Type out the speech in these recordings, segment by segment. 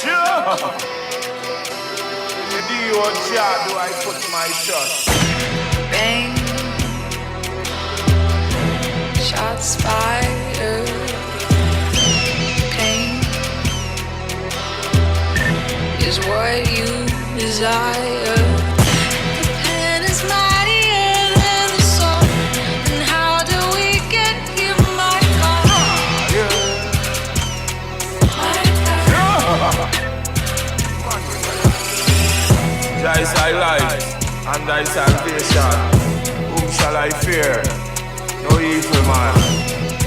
Yeah. In the old jar do I put my trust. Bang, shots fired. Pain is what you desire. The pen is mightier than the soul. And how do we get here, my God? Jah is thy light and thy salvation. Whom shall I fear? No evil man.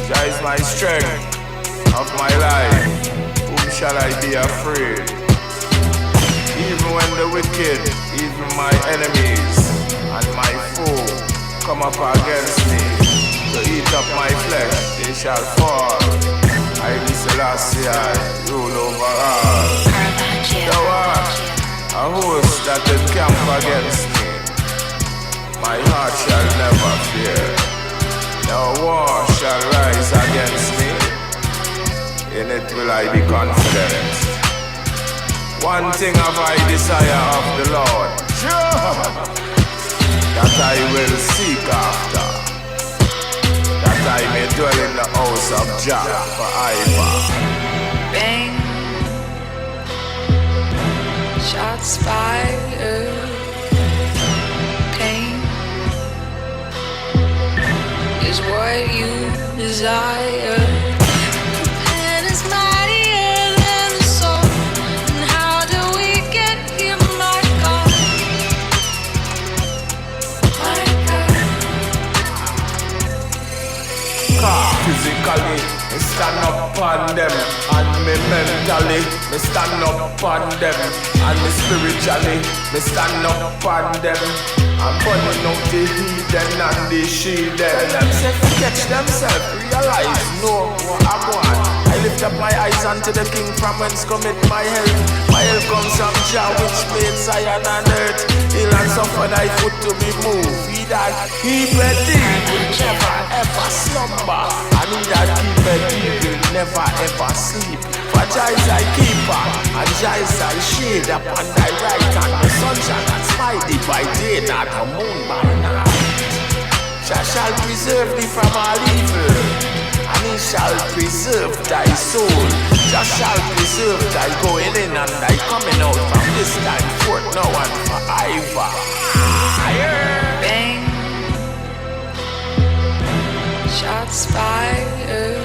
Jah is my strength of my life. Whom shall I be afraid? Even when the wicked, even my enemies and my foe come up against me to eat up my flesh, they shall fall. I be Selassie, I rule over all. Thou art a host that encamp against me. My heart shall never fear. No war shall rise against me. In it will I be confident. One thing have I desire of the Lord, that I will seek after, that I may dwell in the house of Jah forever. Bang, shots fired. Pain is what you desire. The pen is mightier than the soul. And how do we get here, my God? My God. Physically, me stand up on them, and me mentally, me stand up on them, and me spiritually, me stand up on them. I'm burning out the heathen and the sheathen. Tell them say to catch themselves, realize, know what I want. I lift up my eyes unto the King from whence cometh my help. My help comes from Jah which made Zion and earth. He'll and suffer thy foot to be moved. He that keepeth thee will never ever slumber, and he that keepeth thee will never ever sleep. For Jah is thy keeper, and Jah is thy shade upon thy right hand. The sun shall not smite thee by day, nor the moon by night. Jah shall preserve thee from all evil, and he shall preserve thy soul. Jah shall preserve thy going in and thy coming out from this time forth, now and forever. Bang, shots fired.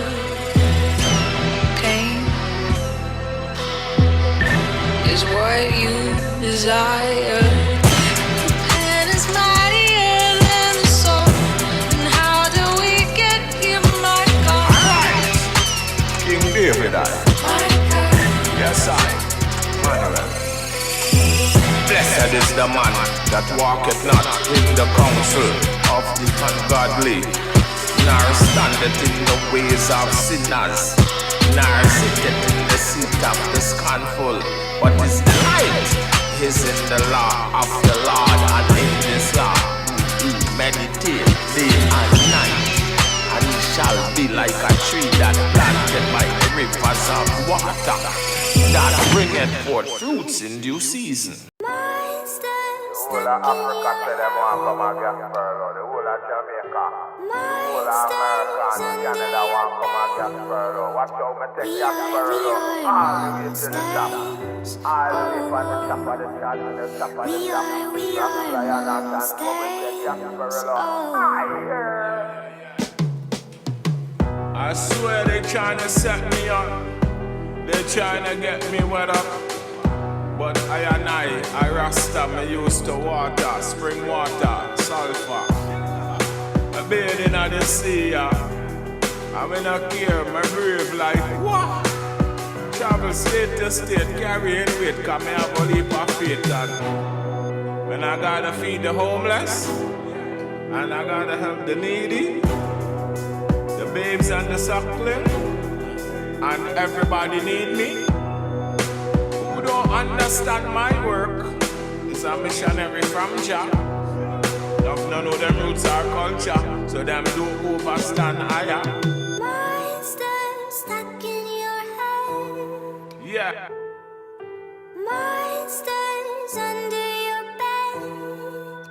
Pain is what you desire. The pen is mightier than the soul. And how do we get here, my God? King David, I. My God. Yes, I. Manuel. Blessed is the man that walketh not in the counsel of the ungodly, nor standeth in the ways of sinners, nor sitteth in the seat of the scornful. But his delight is in the law of the Lord, and in this law he meditate day and night. And he shall be like a tree that planted by the rivers of water, that bringeth forth fruits in due season. The whole of Africa say them want come and get furlough. The whole of Jamaica, the whole of America and Canada want come and get furlough. Watch out, me take get furlough all the way to the top. All the way from the top of the chart to the top of the top. Ras Lion Heart and come and take get furlough. I swear they trying to set me up. They trying to get me wet up. But I Rasta, me used to water, spring water, sulfur. I bathe in the sea, I'm in a care, my brave like, what? Travel state to state, carrying weight, cause me have a leap of faith. And when I gotta feed the homeless, and I gotta help the needy, the babes and the suckling, and everybody need me. Don't understand my work. It's a missionary from Jah. Don't know them roots or culture, so them do overstand higher. Monsters stuck in your head. Yeah. Monsters under your bed.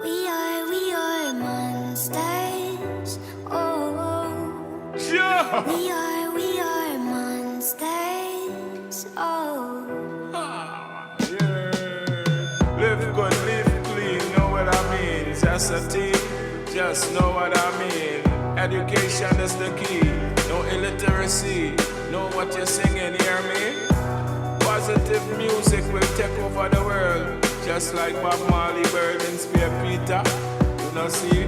We are monsters. Oh, Yeah. we are monsters. Oh, Yeah. Live good, live clean, know what I mean. Just a team, just know what I mean. Education is the key, no illiteracy. Know what you're singing, hear me? Positive music will take over the world. Just like Bob Marley, Bird and Spear Peter. You know, see?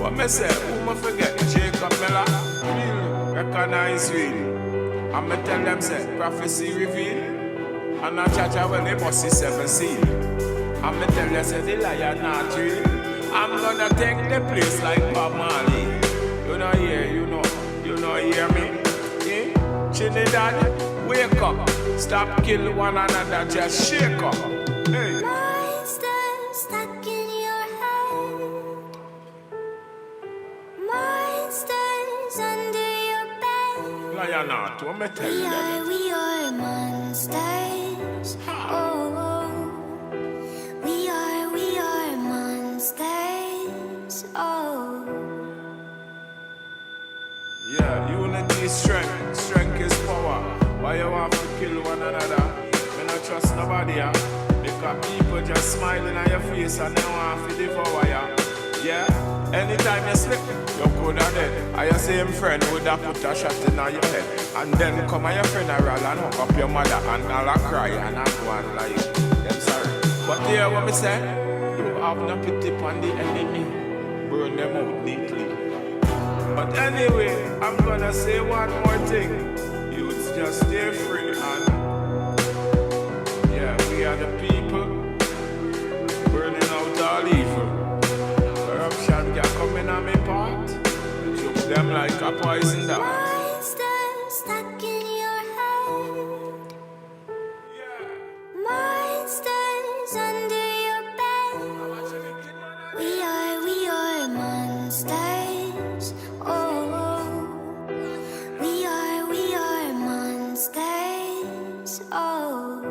What me say? Who me forget? Jacob Miller? Real, recognize real. I'ma tell them say, prophecy reveal. And I judge when they must see 7 seal. I'ma tell you say the liar not real. I'm gonna take the place like Bob Marley. You know hear, you know hear me? Eh? Trinidad, wake up. Stop kill one another, just shake up. Hey. monsters stuck in your head. Monsters under your bed. Liar not, what me tell them? We are monsters. Oh, we are monsters. Oh, Yeah, unity is strength, strength is power. Why you want to kill one another? Me not trust nobody, yeah. Because people just smiling at your face and they want to devour you. Yeah, anytime you slip, you could have dead. And your same friend would have put a shot in your head. And then come at your funeral and hook up your mother and all a cry and a go on like, them sorry. But hear what me say? You have no pity on the enemy. Burn them out neatly. But anyway, I'm gonna say one more thing. Youths just stay free and yeah, we are the people burning out all evil. Corruption can come in on me part. Choke them like a poison dart. monsters stuck in your head. Yeah. Monsters under your bed. We are monsters. Oh, we are monsters. Oh.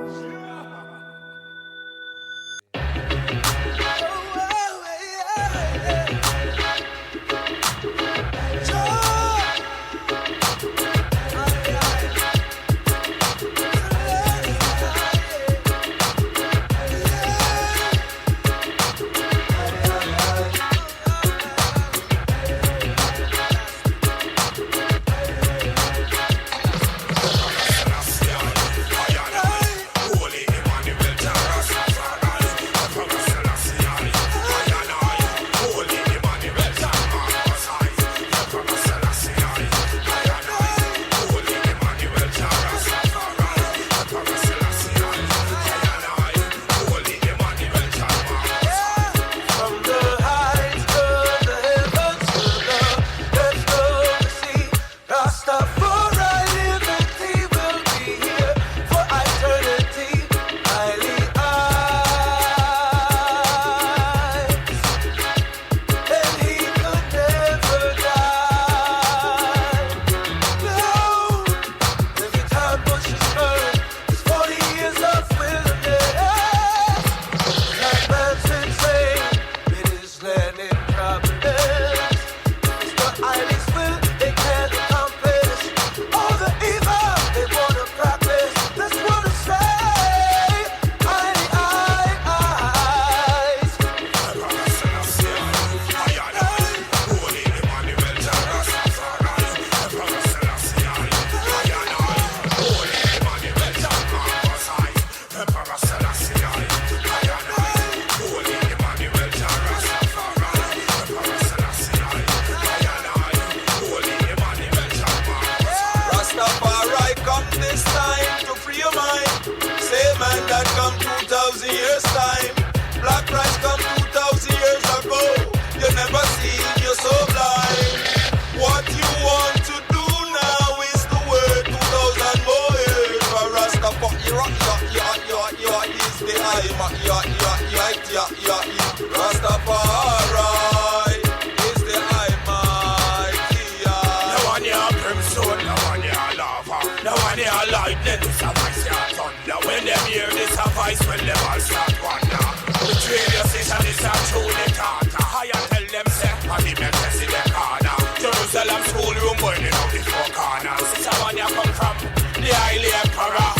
a voice start thunder. When them hear this a voice, when them all start wonder. The radio station is a truly Carter. I tell them say, I be me president corner. Jerusalem schoolroom burning out before corners. It's a man you come from, the highly emperor.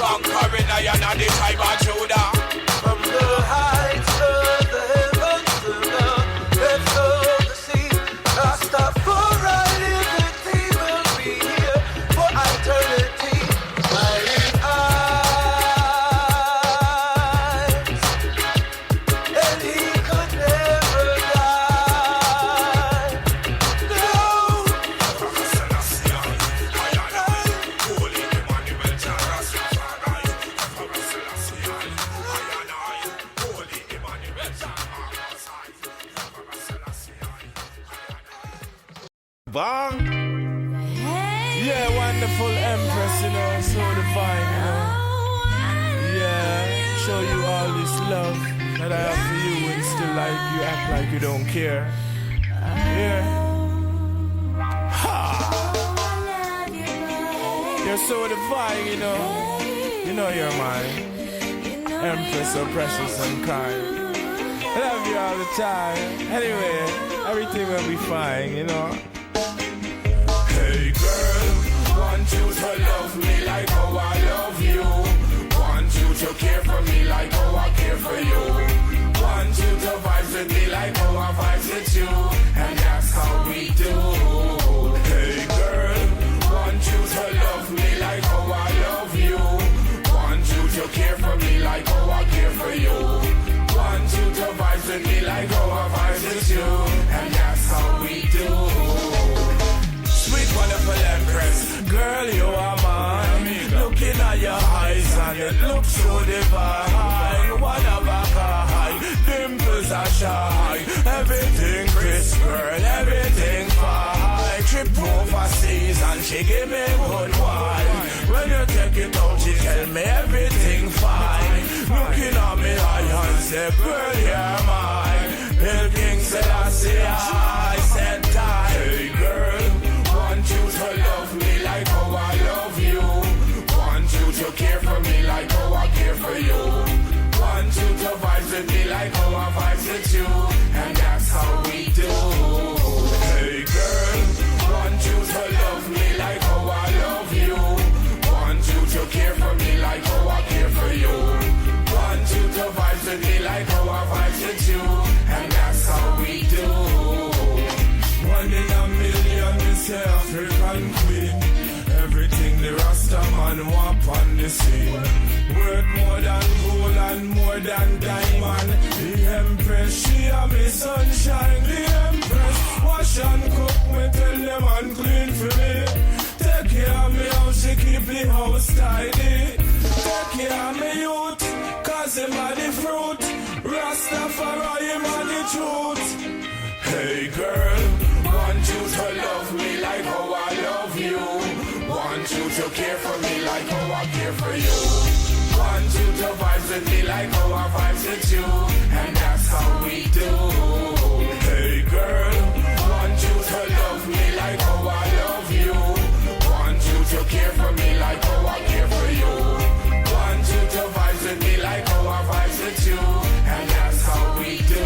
Conquering iron and the tribe of Judah. From the heights of the heavens to the depths of the sea, Rastafari liberty will be here for eternity. Smiling eyes, and he could never die. No. Bang! Yeah, wonderful Empress, you know, so divine, you know. Yeah, show you all this love that I have for you and still like you act like you don't care. Yeah. Ha! You're so divine, you know. You know you're mine. Empress so precious and kind. I love you all the time. Anyway, everything will be fine, you know. Hey girl, want you to love me like how I love you. Want you to care for me like how I care for you. Want you to vibe with me like how I vibe with you. And that's how we do. Hey girl, want you to love me like how I love you. Want you to care for me like how I care for you. Want you to vibe with me like how I vibe with you. And that's how we do. Sweet wonderful Empress, girl you are mine. Looking at your eyes and it looks so divine. One of a kind, dimples are shy. Everything crisp, girl, everything fine. Trip overseas and she give me good wine. When you take it out, she tell me everything fine. Looking at me eye and say, girl you're mine. Bill King said I said die. Hey girl, want you to love me like how I love you. Want you to care for me like how I care for you. Want you to vibe with me like how I vibe with you. And that's how we do. Hey girl, want you to love me like how I love you. Want you to care for me like how I care for you. Want you to vibe with me like how I vibe with you. And that's how we do. One in a million, Miss African Queen. Everything the Rasta man want on the scene. Worth more than gold and more than diamond. The Empress, she a me sunshine. The Empress, wash and cook me, tell them and clean for me. Take care of me how she keep the house tidy. Take care of me youth, cause him a the fruit. Rastafari, him a the truth. Hey girl, want you to love me like how I love you. Want you to care for me like how I care for you. Want you to vibe with me like how I vibe with you. And that's how we do. Hey girl, want you to love me like how I love you. Want you to care for me like how I care for you. Want you to vibe with me like how I vibe with you. And that's how we do.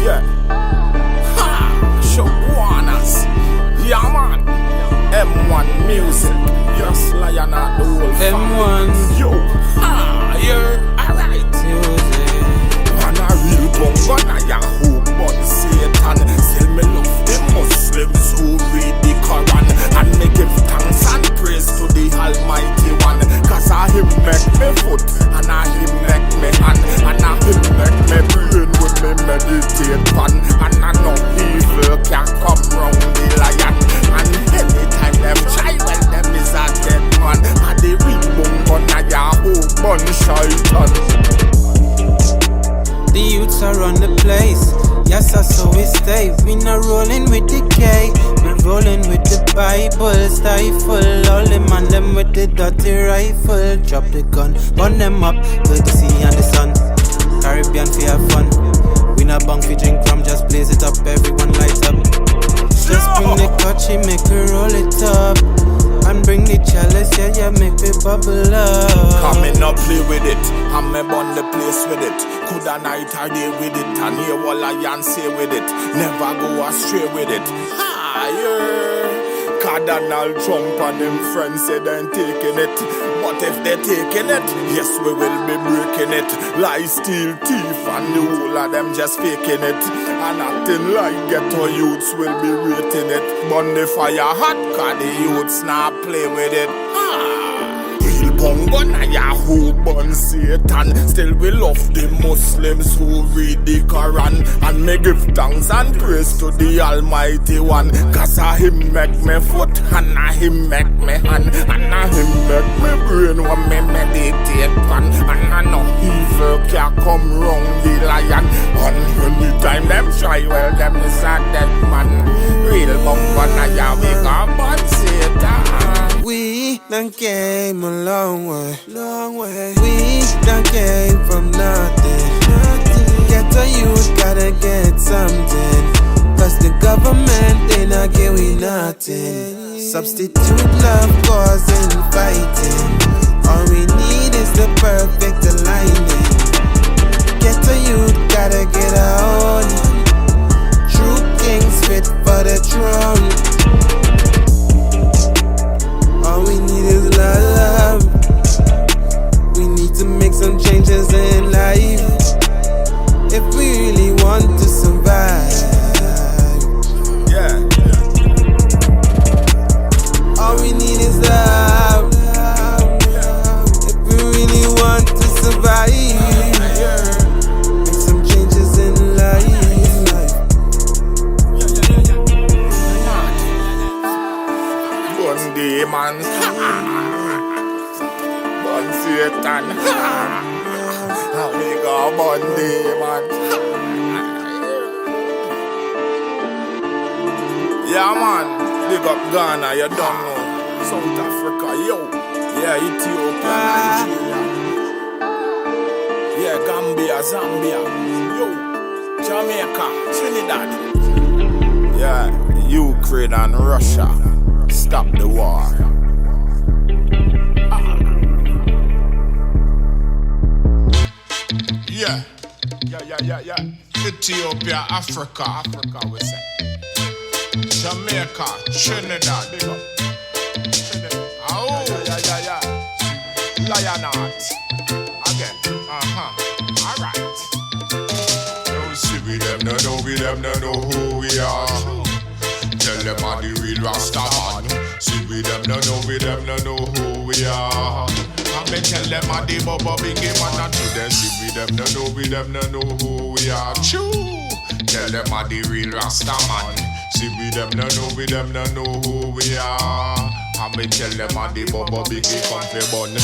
Yeah. Ha! Shawanas. Yeah, man. M1 music. Ras Lion Heart, the whole M1. Yo. Ha! You're alright. Man, a real gun, I a hope but Satan. Still me love the Muslims who read the Quran. And me give thanks and praise to the Almighty One. Cause foot, and a him make me hand, and a him make me brain when me meditate pan, and a no evil can come round the lion. And anytime them try, well them is a dead man, and the real bone gun a yahoo bun shaitan. The youths are on the place. Yes, that's how we stay. We not rolling with decay. We rolling with the Bible. Stifle all the man them with the dirty rifle. Drop the gun, burn them up to the sea and the sun. Caribbean fi have fun. We not bunk fi drink from, just blaze it up. Everyone light up. Just bring the clutchy, make we roll it up. And bring the chalice, yeah, make me bubble up. Come in up, play with it, and me burn the place with it. Could a night or day with it, and hear what lion say with it. Never go astray with it. Higher. Donald Trump and them friends say they ain't taking it. But if they're taking it, yes, we will be breaking it. Lie, steal, thief, and the whole of them just faking it. And acting like ghetto youths will be rating it. Burn the fire hot, cause the youths not play with it. Real bongo na yahoo burn Satan. Still we love the Muslims who read the Quran. And me give thanks and praise to the Almighty One. Cause a him make me foot, and a him make me hand, and a him make me brain when me meditate pan. And a no evil can come round the lion. And anytime them try, well them is a dead man. Real bongo na yahoo burn Satan. We done came a long way, We done came from nothing. Get a youth, gotta get something. Cause the government, they not give we nothing. Substitute love, causing fighting. All we need is the perfect aligning. Get a youth, gotta get a own. True kings fit for the throne. All we need is love. We need to make some changes in life if we really want to survive. Yeah. All we need is love if we really want to survive. Make some changes in life. Burn demons, burn Satan, how we go burn demons. Yeah man, big up Ghana, you don't know. South Africa, yo. Yeah, Ethiopia, Nigeria. Yeah, Gambia, Zambia, yo. Jamaica, Trinidad. Yeah, Ukraine and Russia. Stop the war. Yeah. Ethiopia, Africa, we say. Jamaica, Trinidad, big up. Oh, yeah. Lion Heart. Again. Alright. Don't see we them, no know we them, no know who we are. Tell them are the real Rasta man. See we them, no know we them, no know who we are. I me tell them are the bubba biggie man and to them. See we them, no know we them, no know who we are. Choo. Tell them are the real Rasta man. See we them, no know we them, no know who we are. I me tell them are the bubba biggie come fi bun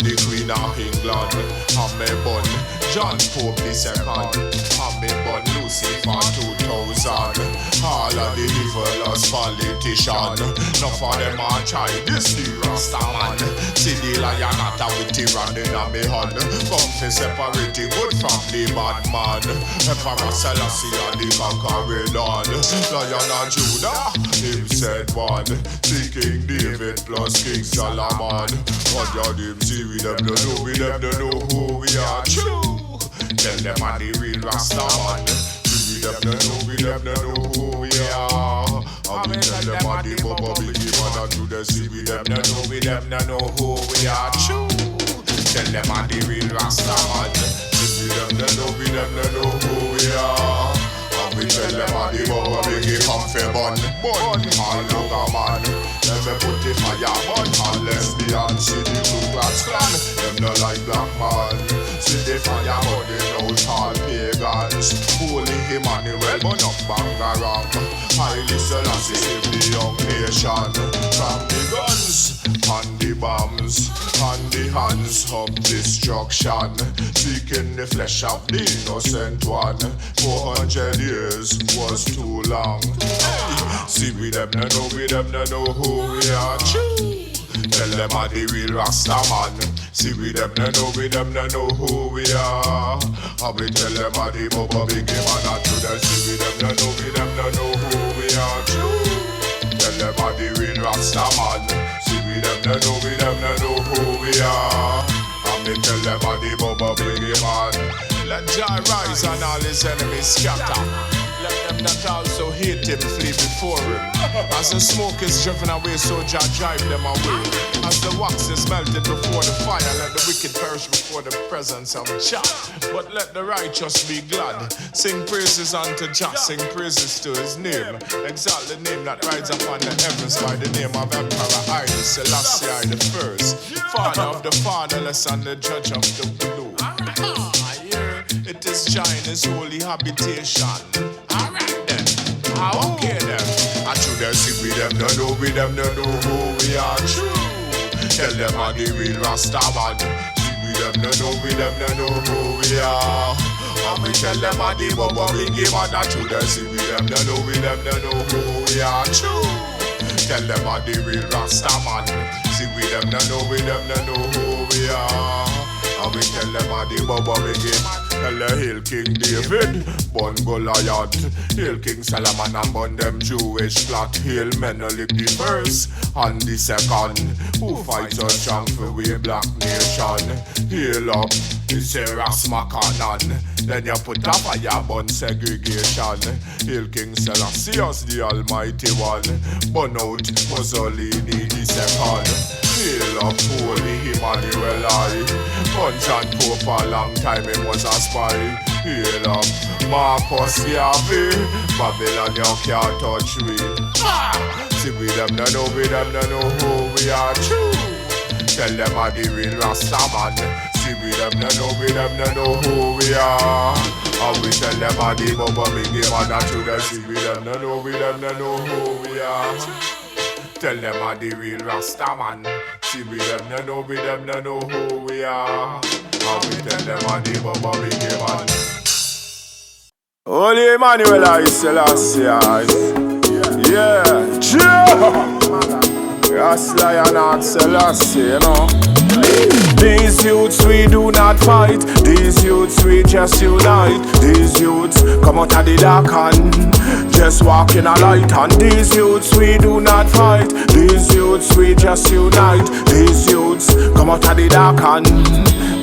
the Queen of England. I me bun John Pope the second. I me bun Lucifer 2000. All of the evilest politician. Enough of them a try this the Rasta man. See the lion at a with tyranny in a me hand. Come fi separate the good from the bad man. Emperor Selassie and the conquering Lord. Lion of Judah, him said one. See King David plus King Solomon. What y'all them see we them no know, we them no know who we are. True. Tell them are the real Rasta man. See we them no know, we them no know who we are. And we tell them are the bubba biggie man and to the see we them no know, we them no know who we are. True. Tell them are the real Rasta man. See we them no know, we them no know who we are. And we tell them are the bubba biggie come fi bun all over man. Let me put the fire on and lesbian see the Ku Klux Klan. Them no like black man. See the fire burning out all pagans. Holy Emmanuel, burn up Bangarang. Highly Selassie save the young nation from the guns and the bombs and the hands of destruction, seeking the flesh of the innocent one. 400 years was too long. See we them no know, we them no know who we are. Tell them how the real Rasta man. See we them no know, we them no know who we are. How we tell them how the Bubba Big man and to them. See we them no know, we them no know who we are. Tell them how the real Rasta man. See we them no know, we them no know who we are. And me tell them how the Bubba Big man. Let Jah rise and all his enemies scatter. Let them that also hate him flee before him. As the smoke is driven away, so Jah drive them away. As the wax is melted before the fire, let the wicked perish before the presence of Jah. But let the righteous be glad. Sing praises unto Jah, sing praises to his name. Exalt the name that rides upon the heavens by the name of Emperor Haile Selassie the first, Father of the fatherless and the judge of the widow. It is Jah in his holy habitation. Alright then, okay then. I should them see we them no know, we them no know who we are. True. Tell them how the real Rasta man. See we them no know, we them no know who we are. And we tell them how the Bubba Big man. I should them see we them no know, we them no know who we are. True. Tell them how the real Rasta man. See we them no know, we them no know who we are. And we tell them how the Bubba Big man. Tell the Hail King David, born Goliath. Hail King Solomon and born them Jewish plot. Hail Menelik the first and the second, who fight us strong for we black nation. Hail up, it's a Ras Makanan. Then you put up a fire burn segregation. Hail King Selassie the Almighty One. Burn out Mussolini the second. Hail up Holy Emmanuel I. Punch and Pope a long time him was a spy. Hail up Marcus Garvey. Babylon you can't touch we. See we them no know, we them no know who we are. True. Tell them how the real Rasta man. See we them no know, we them no know who we are. And we tell them how the Bubba Big man and to them. See we them no know, we them no know who we are. Tell them how the real Rasta man. See we them no know, we them no know who we are. And we tell them how the Bubba Big man. Holy Emmanuel I Selassie. Yeah, Ras Lion Heart Selassie, you know. These youths we do not fight. These youths we just unite. These youths come out of the dark and just walk in a light. And these youths we do not fight. These youths we just unite. These youths come out of the dark and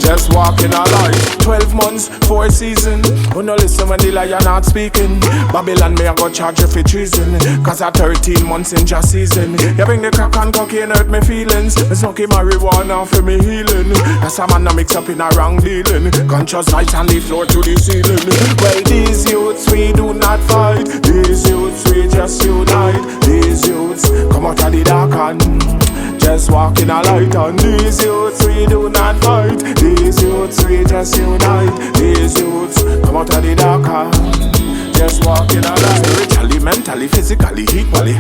just walk in a light. 12 months, 4 seasons. Who no listen when the Lion Heart speaking. Babylon may I go charge you for treason. Cause at 13 months in just season. You bring the crack and cocaine hurt me feelings. Me smoking marijuana for me healing. That's a man that mix up in a wrong dealing. Conscious lights on the floor to the ceiling. Well these youths we do not fight. These youths we just unite. These youths come out of the dark and just walk in a light. And these youths we do not fight. These youths we just unite. These youths come out of the dark and just walk in a light. Spiritually, mentally, physically, equally.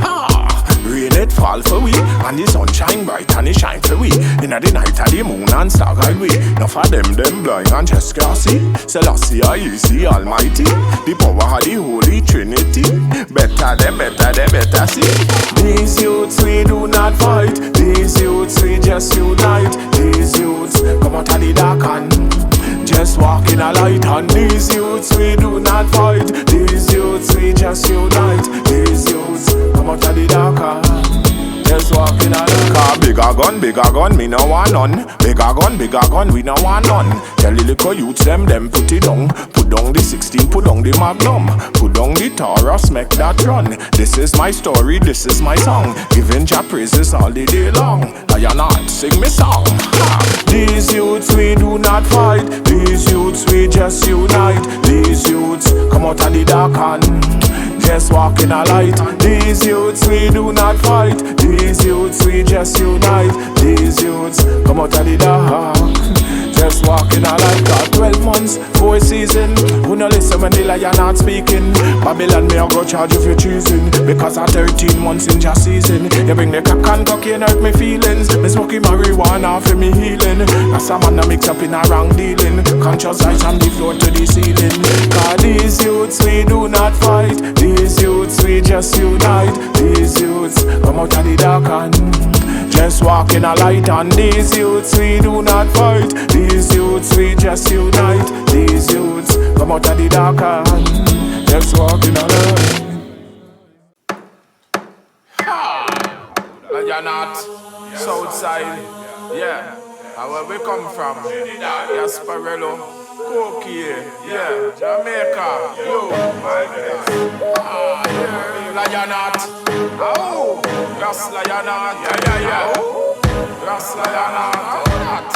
Rain it fall for we, and the sun shine bright and it shine for we. Inna the night of the moon and star guide we. Enough of them blind and just can't see. Selassie is the Almighty, the power of the Holy Trinity. Better see. These youths we do not fight. These youths we just unite. These youths come out of the dark and just walk in a light. And these youths we do not fight. These youths we just unite. These youths come out of the dark and just walk in a light. Cause bigger gun, me no want none. Bigger gun, we no want none. Tell the little youths them put it down. Put down the 16, put down the Magnum. Put down the Taurus, make that run. This is my story, this is my song. Giving Jah praises all the day long. Lion Heart, sing me song. These youths we do not fight. These youths we just unite. These youths come out of the dark and just walk in a light. These youths we do not fight. These youths we just unite. These youths come out of the dark seasons, 4 seasons. Who no listen when the lion not speaking? Babylon me a go charge you for treason. Because of 13 months in just season. You bring the cock and cocaine hurt me feelings. Me smoking marijuana for me healing. That's a man that mix up in a wrong dealing. Conscious rise from the floor to the ceiling. Cause these youths we do not fight. These youths we just unite. These youths come out of the dark and just walk in a light. And these youths we do not fight. These youths we just unite. These youths come out of the dark and just walk in a light. You're not Southside, yeah. And where we come from, Gasparello, Cokie, yeah, Jamaica, yo, yeah, Lion Heart, oh, Ras Lion Heart, yeah, Ras Lion Heart,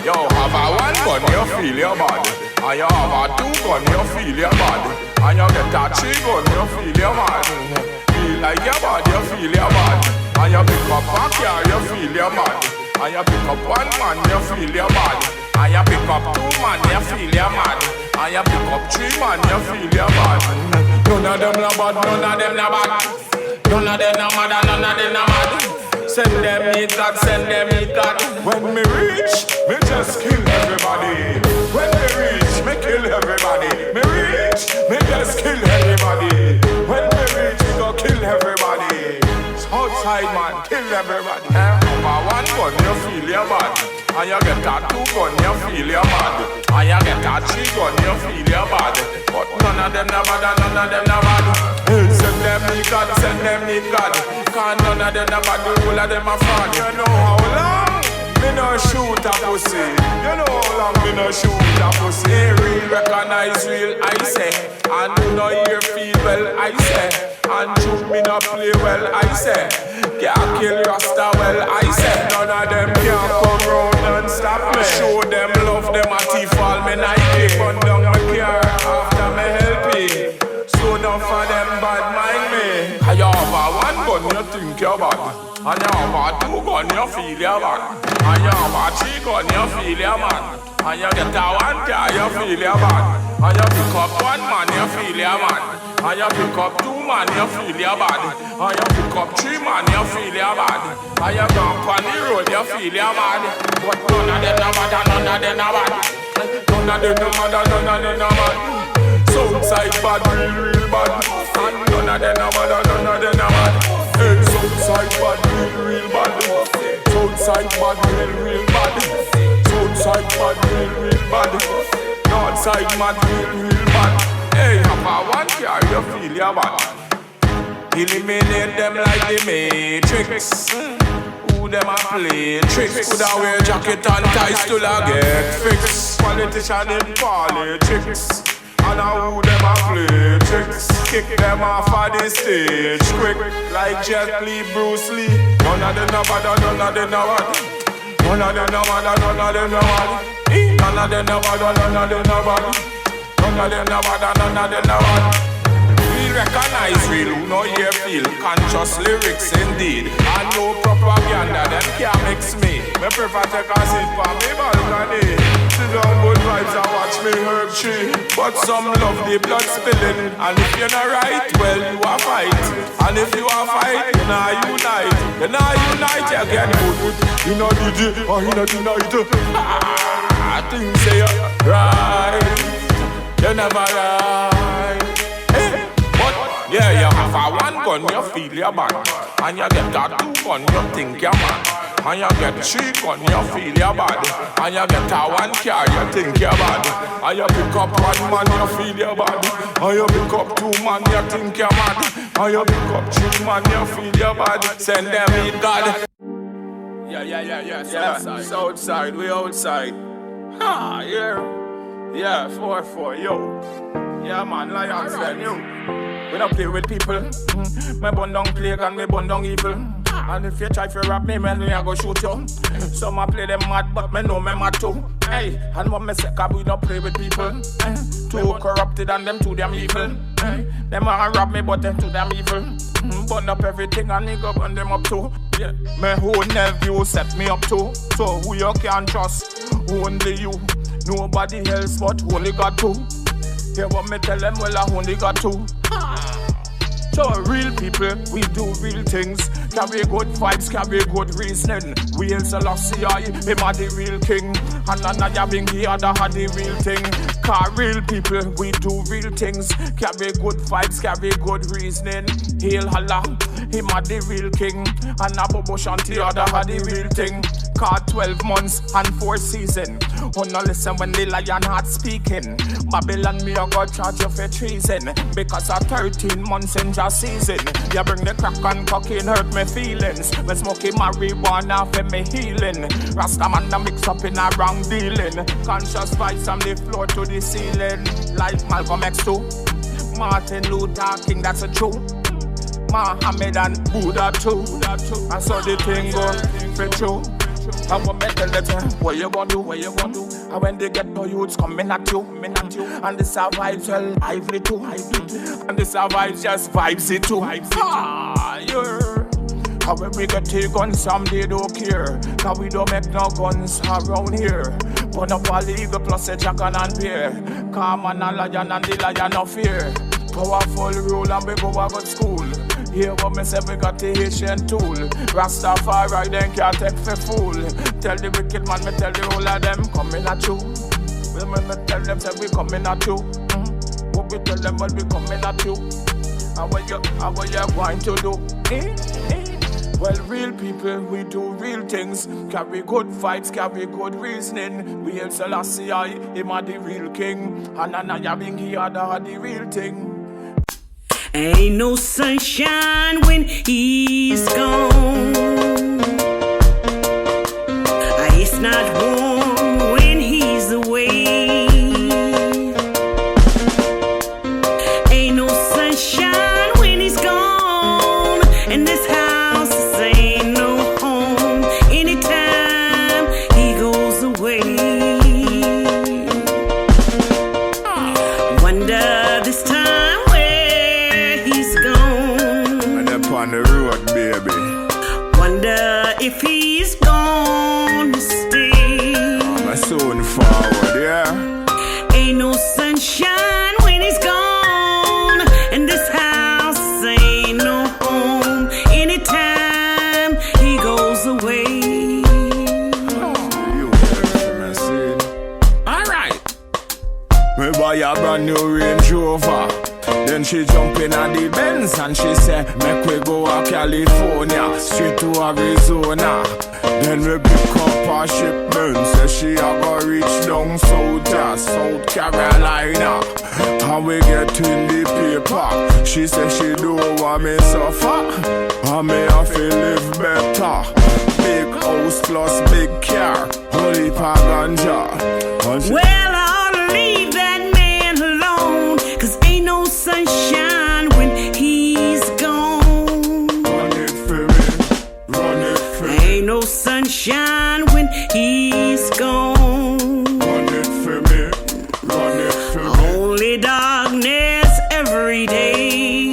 yo, have a 1 gun, you feel your body, and you have a 2 gun, you feel your body, and you get a 3 gun, you feel your body. Feel like your body, you feel your body. And you pick up a car, you feel your body. And you pick up 1 man, you feel your body. And you pick up 2 man, you feel your body. And you pick up 3 man, you feel your body. None of them no bad, none of them no bad. None of them no mad, none of them no mad. Send them meet God, send them meet God. When me reach, me just kill everybody. When me reach, me kill everybody. Me reach, me just kill everybody. When me reach, me go kill everybody. Outside man, kill everybody. Over 1 gun, you feel your body. And you get a 2 gun, you feel your body. And you get a 3 gun, you feel your body. But none of them no bad, none of them no bad. Send them need God, send them need God. Cause none of them no bad, the whole of them a fraud. You know how long me no shoot a pussy. You know how long me no shoot a pussy. Real recognize real, I say. And no ear feel well, I say. And shoot me no play well, I say. Can't kill Rasta well, I say. None of them can come round and stop me. Show them love, them a thief all me Nike. Burn down my car after me helping. So enough for them bad mind me. Cause you have a 1 gun, you think you're bad. And you have a 2 gun, you feel you're bad. And you have a 3 gun, you feel you're mad. And you get a 1 car, you feel you're bad. And you pick up 1 man, you feel you're mad. And you pick up 2 man, you feel you're bad. And you pick up 3 man, you feel you're bad. And you go on the road, you feel you're mad. But none of them no bad, none of them no bad. None of them no bad, none of them no bad. Southside bad, real bad. And none of them no bad, none of them no bad. Hey, Southside bad, real bad. Southside bad, real bad. Southside bad, real bad. Northside mad, real bad. Hey, have a 1 car, you feel your bad. Eliminate them like the Matrix. Who them a play tricks? Coulda wear jacket and ties till I get fixed. Politician in politics. And who them a play tricks? Kick them off of the stage quick. Like Jet Li, Bruce Lee. None of them no bad, none of them no bad. None of them no bad, none of them no bad. None of them no bad, none of them no bad. None of them no bad, none of them no bad. We recognize real, who no hear feel. Conscious lyrics indeed. And no propaganda, them can't mix me. Me prefer take a seat for me balcony. Sit down good vibes and watch me herb tree. But some love the blood spilling. And if you're not right, well you are fight. And if you are fight, you not unite. You not unite, you get good. You know DJ or you not unite. I think say you're right. You never right. Yeah, you have a 1 gun, you feel your bad. And you get a 2 gun, you think you're mad. And you get 3 gun, you feel your bad. And you get a 1 car, you think you're bad. And you pick up 1 man, you feel your bad. And you pick up 2 man, you think you're mad. And you pick up 3 man, you feel your bad. Send them meet God. Yeah, Southside, we outside. Ha, yeah, 4-4, yo. Yeah, man, Lions, then you. We don't play with people. Me bun down plague and me bun down evil. And if you try to rap me, man, I go shoot you. Some I play them mad, but me know me mad too. Hey, and what me say, cause we don't play with people. Too corrupted and them too damn evil. Them a rob me, but them too damn evil. Burn up everything and nigga burn them up too. Yeah, my whole nephew set me up too. So who you can trust? Only you. Nobody else but only got two. Hear what me tell them, well I only got two. So real people, we do real things. Carry good vibes, carry good reasoning. We in Selassie, him a the real king. And Anaya Bingi other had the real thing. Car real people, we do real things. Carry good vibes, carry good reasoning. Hail Allah, him a the real king. And Abobo Shanti other had the real thing. Car 12 months and 4 seasons. Oh no listen when the Lion Heart speaking. Babylon me a go charge you for treason. Because of 13 months in just season. You bring the crack and cocaine hurt me feelings. Me smoking marijuana for me healing. Rasta man da mix up in a wrong dealing. Conscious vibes from the floor to the ceiling. Like Malcolm X2, Martin Luther King, that's a truth. Muhammad and Buddha too. I saw the thing go for true. I want me tell them, what you gonna do, what you gonna do? And when they get no youths coming at you, and the survives well, lively too, and the survives just vibes it too, yeah. And when we get take guns, some they don't care. Cause we don't make no guns around here. Burn up all the eagle plus a dragon and bear. Calm and a lion and the lion no fear. Powerful rule and we go a good school. Hear what me say, we got the Haitian tool. Rastafari then can't take for fool. Tell the wicked man, me tell the whole of them coming at you. Well, me tell them say we coming at you. What we tell them, well we coming at you. And what you going to do? Well, real people, we do real things. Carry good vibes, carry good reasoning. We hail Selassie, him a the real king. And Anaya Bingi other the real thing. Ain't no sunshine when he's gone. It's not warm when he's away. Ain't no sunshine when he's gone. And this house ain't no home anytime he goes away. Wonder this time on the road, baby. Wonder if he's gonna stay. I'm soon forward, yeah. Ain't no sunshine when he's gone, and this house ain't no home anytime he goes away. Alright. We buy a brand new Range Rover. Then she jump in at the Benz and she say, make we go to California, straight to Arizona. Then we pick up our shipment, say she a go reach down south, yeah, South Carolina. And we get in the paper, she say she don't want me suffer, and me have to live better. Big house plus big car, holy pa ganja. Well, I ought to leave that man alone, 'cause ain't no sunshine when he's gone. Run it for me, run it for me. Ain't no sunshine when he's gone. Run it for me, run it for me. Only darkness every day.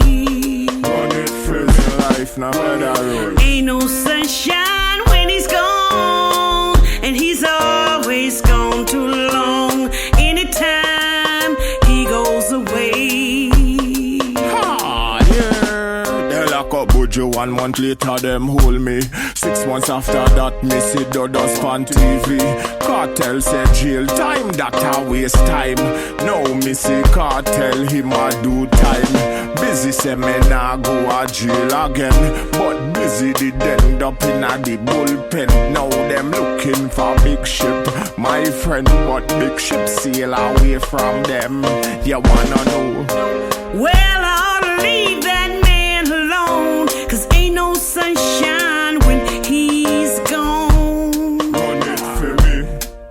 Run it for me, life no matter road. Ain't no sunshine when he's gone, and he's always gone too long. Anytime he goes away. Buju 1 month later, them hold me. 6 months after that, me see Dodos on TV. Cartel said jail time, that a waste time. Now me see Cartel, him a do time. Busy say me nah go a jail again, but Busy did end up in a the bullpen. Now them looking for big ship, my friend, but big ship sail away from them. You wanna know? Well, I ought to leave that man alone, 'cause ain't no sunshine when he's gone. Run it for me,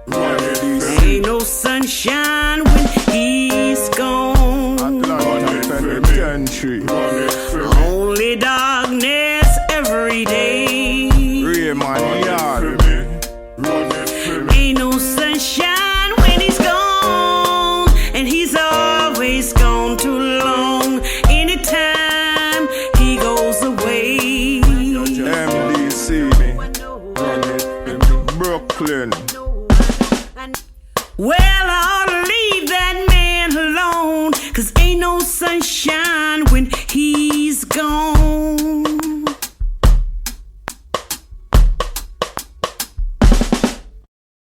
run it for me. Ain't no sunshine when he's gone. Run it for me, run it for me. Only darkness every day. Raymond Yard. Run it for me. Ain't no sunshine when he's gone, and he's always gone too long. Anytime Well,